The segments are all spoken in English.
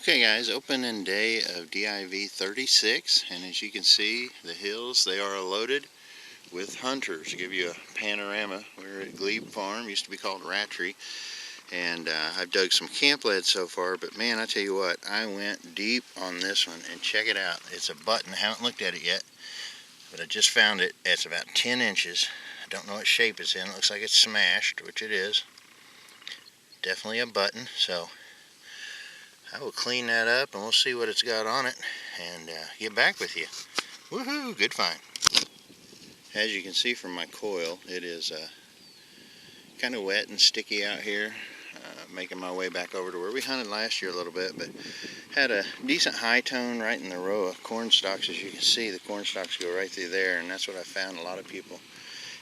Okay guys, opening day of DIV 36, and as you can see, the hills, they are loaded with hunters. To give you a panorama, we're at Glee farm, used to be called Rattree, and I've dug some camp lead so far, but man, I tell you what, I went deep on this one, and check it out. It's a button. I haven't looked at it yet, but I just found it. It's about 10 inches. I don't know what shape it's in. It looks like it's smashed, which it is. Definitely a button, so I will clean that up and we'll see what it's got on it and get back with you. Woohoo! Good find. As you can see from my coil, it is kind of wet and sticky out here. Making my way back over to where we hunted last year a little bit, but had a decent high tone right in the row of corn stalks. As you can see, the corn stalks go right through there, and that's what I found. A lot of people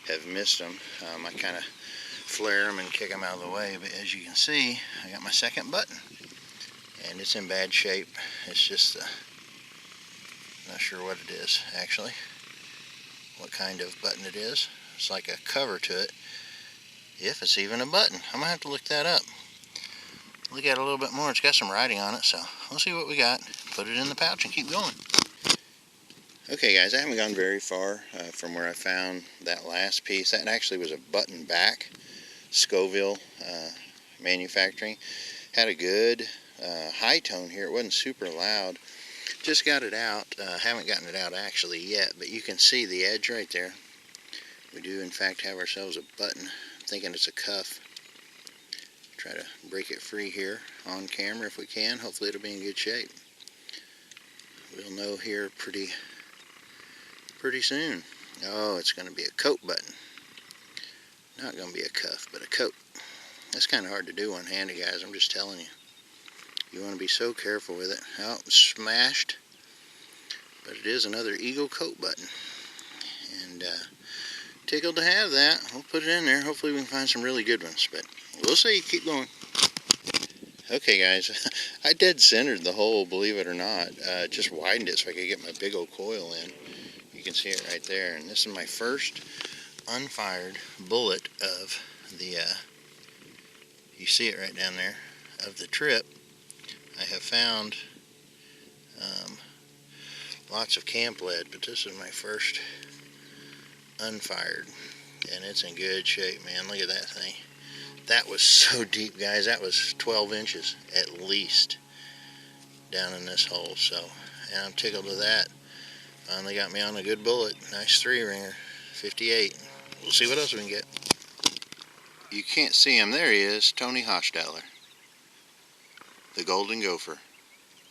have missed them. I kind of flare them and kick them out of the way, but as you can see, I got my second button. And it's in bad shape. It's just not sure what it is actually, what kind of button it is. It's like a cover to it, if it's even a button. I'm gonna have to look that up, look at it a little bit more. It's got some writing on it, so we'll see what we got, put it in the pouch and keep going. Okay guys, I haven't gone very far from where I found that last piece. That actually was a button back, Scoville manufacturing. Had a good high tone here. It wasn't super loud. Just got it out. Haven't gotten it out actually yet, but you can see the edge right there. We do in fact have ourselves a button. I'm thinking it's a cuff. Try to break it free here on camera if we can. Hopefully it'll be in good shape. We'll know here pretty soon. Oh, it's going to be a coat button. Not going to be a cuff, but a coat. That's kind of hard to do one-handed, guys. I'm just telling you. You want to be so careful with it. Oh, it's smashed, but it is another Eagle coat button, and tickled to have that. We'll put it in there. Hopefully we can find some really good ones, but we'll see. Keep going. Okay guys, I dead centered the hole, believe it or not. Just widened it so I could get my big old coil in. You can see it right there, and this is my first unfired bullet of the you see it right down there, of the trip. I have found lots of camp lead, but this is my first unfired, and it's in good shape, man. Look at that thing. That was so deep, guys. That was 12 inches at least down in this hole, so, and I'm tickled with that. Finally got me on a good bullet. Nice 3-ringer, 58. We'll see what else we can get. You can't see him. There he is, Tony Hochstetler, the Golden Gopher,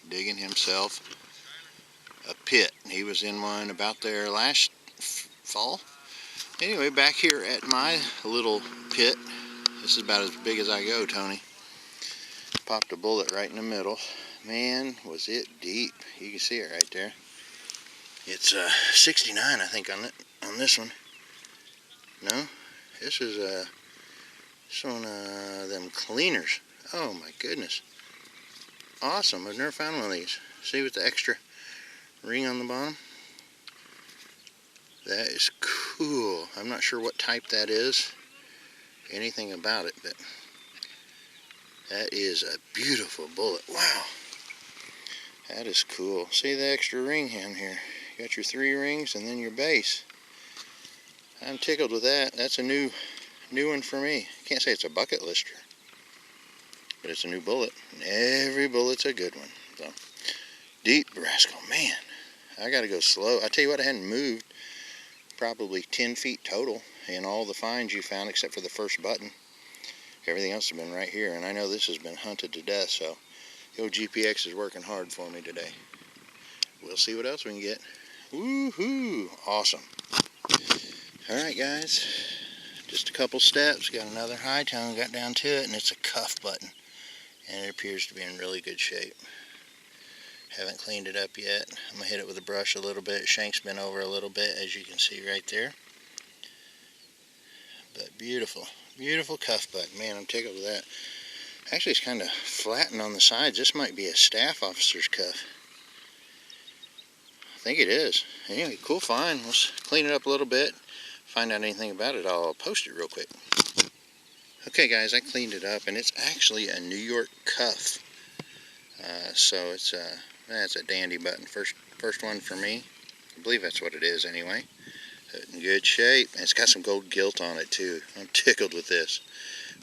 digging himself a pit. He was in one about there last fall. Anyway, back here at my little pit, this is about as big as I go, Tony. Popped a bullet right in the middle. Man, was it deep. You can see it right there. It's 69, I think, on this one. No, this is one of them cleaners. Oh my goodness. Awesome. I've never found one of these. See, with the extra ring on the bottom? That is cool. I'm not sure what type that is, anything about it, but that is a beautiful bullet. Wow. That is cool. See the extra ring in here? You got your 3 rings and then your base. I'm tickled with that. That's a new one for me. Can't say it's a bucket lister, but it's a new bullet, and every bullet's a good one. So, deep rascal, man. I gotta go slow. I tell you what, I hadn't moved probably 10 feet total in all the finds you found, except for the first button. Everything else has been right here, and I know this has been hunted to death, so the old GPX is working hard for me today. We'll see what else we can get. Woohoo! Awesome. Alright guys, just a couple steps, got another high tone, got down to it, and it's a cuff button, and it appears to be in really good shape. Haven't cleaned it up yet. I'm gonna hit it with a brush a little bit. Shank's been over a little bit, as you can see right there, but beautiful, beautiful cuff button. Man, I'm tickled with that. Actually, it's kind of flattened on the sides. This might be a staff officer's cuff. I think it is. Anyway, cool find. Let's clean it up a little bit. Find out anything about it, I'll post it real quick. Okay guys, I cleaned it up, and it's actually a New York cuff. So it's that's a dandy button. First one for me. I believe that's what it is anyway. In good shape. And it's got some gold gilt on it too. I'm tickled with this.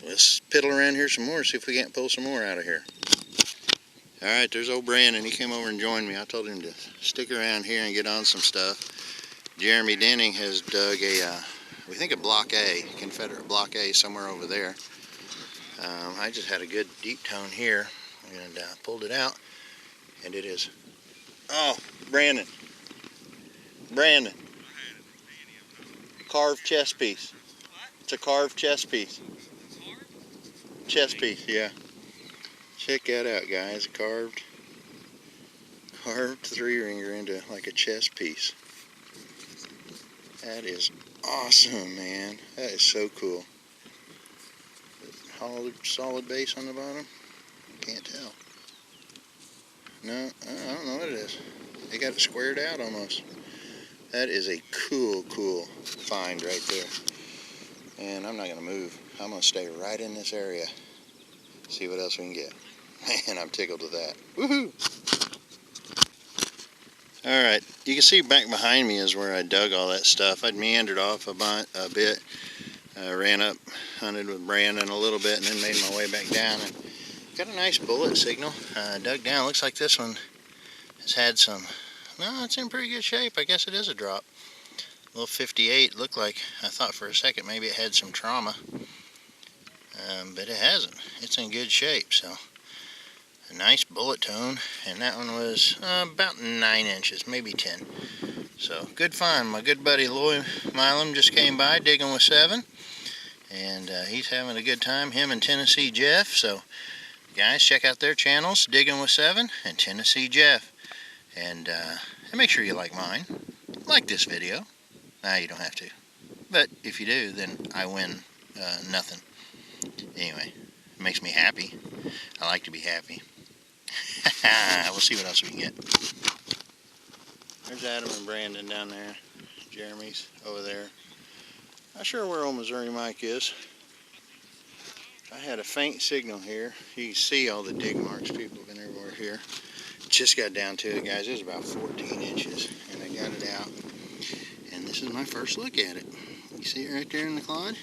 Let's piddle around here some more, see if we can't pull some more out of here. Alright, there's old Brandon. He came over and joined me. I told him to stick around here and get on some stuff. Jeremy Denning has dug a, we think a Block A, Confederate Block A somewhere over there. I just had a good deep tone here and pulled it out. And it is, oh, Brandon. Carved chess piece. It's a carved chess piece. Chess piece, yeah. Check that out, guys. Carved 3-ringer into like a chess piece. That is awesome, man. That is so cool. Solid base on the bottom. Can't tell. No, I don't know what it is. They got it squared out almost. That is a cool find right there. And I'm not going to move. I'm going to stay right in this area. See what else we can get. Man, I'm tickled with that. Woohoo! Alright, you can see back behind me is where I dug all that stuff. I'd meandered off a bit. Ran up, hunted with Brandon a little bit, and then made my way back down. And got a nice bullet signal. Dug down. Looks like this one has had some... No, it's in pretty good shape. I guess it is a drop. Little 58. Looked like, I thought for a second maybe it had some trauma. But it hasn't. It's in good shape. So a nice bullet tone. And that one was about 9 inches, maybe 10. So good find. My good buddy Lloyd Milam just came by digging with 7. And he's having a good time. Him and Tennessee Jeff. So guys, check out their channels, Diggin' with 7 and Tennessee Jeff. And make sure you like mine. Like this video. Nah, you don't have to. But if you do, then I win nothing. Anyway, it makes me happy. I like to be happy. We'll see what else we can get. There's Adam and Brandon down there. Jeremy's over there. Not sure where old Missouri Mike is. I had a faint signal here. You can see all the dig marks. People have been everywhere here. Just got down to it, guys. It was about 14 inches, and I got it out. And this is my first look at it. You see it right there in the clod?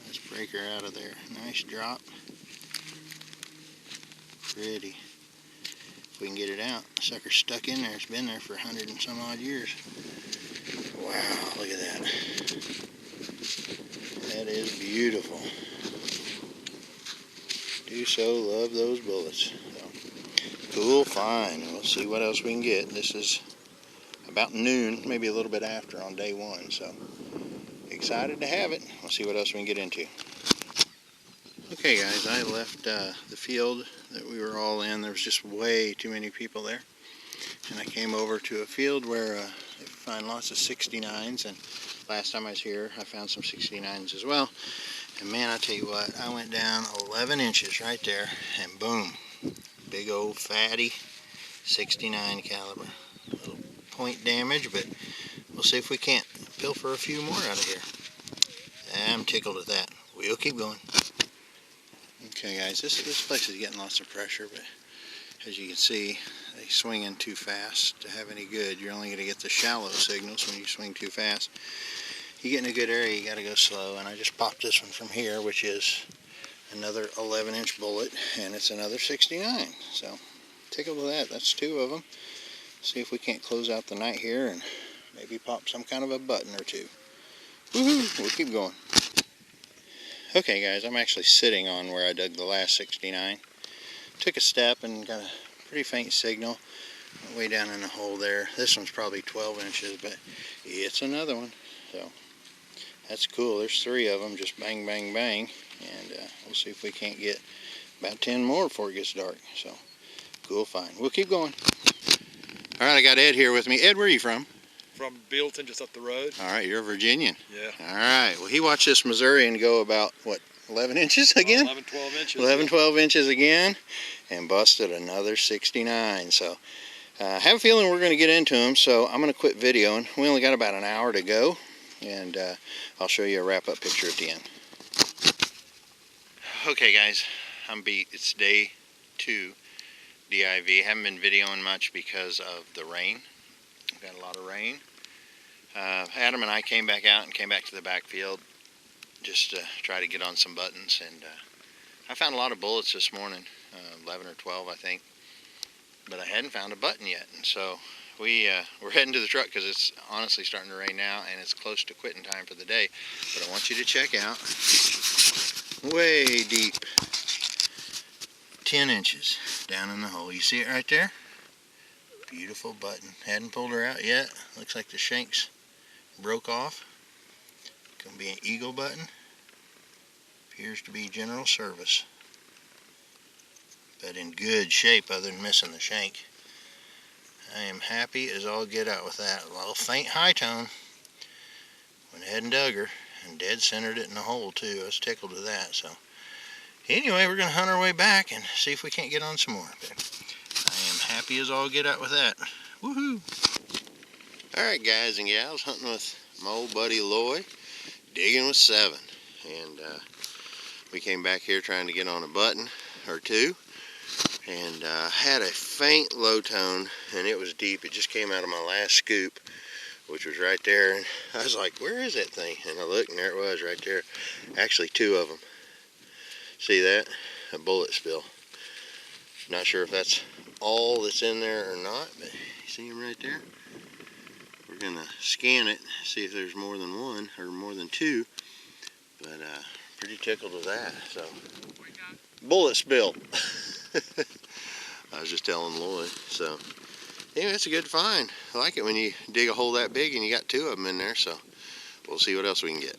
Let's break her out of there. Nice drop. Pretty. If we can get it out. Sucker's stuck in there. It's been there for 100 and some odd years. Wow, look at that. That is beautiful. Do so love those bullets. So, cool find. We'll see what else we can get. This is about noon, maybe a little bit after on day 1. So excited to have it. We'll see what else we can get into. Okay guys, I left the field that we were all in. There was just way too many people there. And I came over to a field where you find lots of 69s. And last time I was here, I found some 69s as well. And man, I tell you what, I went down 11 inches right there, and boom, big old fatty 69 caliber. A little point damage, but we'll see if we can't pilfer a few more out of here. I'm tickled at that. We'll keep going. Okay guys, this place is getting lots of pressure, but as you can see, they swing in too fast to have any good. You're only going to get the shallow signals when you swing too fast. You get in a good area, you got to go slow. And I just popped this one from here, which is another 11-inch bullet, and it's another 69. So tickled with that. That's 2 of them. See if we can't close out the night here and maybe pop some kind of a button or 2. Woohoo! We'll keep going. Okay guys, I'm actually sitting on where I dug the last 69. Took a step and got a pretty faint signal way down in the hole there. This one's probably 12 inches, but it's another one. So that's cool. There's 3 of them, just bang, bang, bang. And we'll see if we can't get about 10 more before it gets dark. So cool find. We'll keep going. All right, I got Ed here with me. Ed, where are you from? From Bealton, just up the road. All right, you're a Virginian. Yeah. All right. Well, he watched this Missourian go about, what, 11 inches again? 11, 12 inches. 11, 12 inches again, and busted another 69. So I have a feeling we're going to get into them, so I'm going to quit videoing. We only got about an hour to go, and I'll show you a wrap-up picture at the end. Okay, guys, I'm beat. It's day to DIV. Haven't been videoing much because of the rain. We've got a lot of rain. Adam and I came back out and came back to the backfield just to try to get on some buttons, and I found a lot of bullets this morning, 11 or 12 I think, but I hadn't found a button yet, and so we're heading to the truck because it's honestly starting to rain now and it's close to quitting time for the day. But I want you to check out, way deep, 10 inches down in the hole. You see it right there? Beautiful button. Hadn't pulled her out yet. Looks like the shanks broke off. Gonna be an eagle button. Appears to be general service, but in good shape other than missing the shank. I am happy as all get out with that. A little faint high tone. Went ahead and dug her and dead centered it in the hole too. I was tickled with that. So anyway, we're gonna hunt our way back and see if we can't get on some more. But I am happy as all get out with that. Woohoo! Alright guys and gals, hunting with my old buddy Loy, digging with 7. And we came back here trying to get on a button or two, and had a faint low tone, and it was deep. It just came out of my last scoop, which was right there, and I was like, where is that thing? And I looked, and there it was right there. Actually 2 of them. See that? A bullet spill. Not sure if that's all that's in there or not, but you see them right there? We're gonna scan it, see if there's more than one or more than 2, but pretty tickled with that. So bullet spill. I was just telling Lloyd. So anyway, it's a good find. I like it when you dig a hole that big and you got 2 of them in there. So we'll see what else we can get.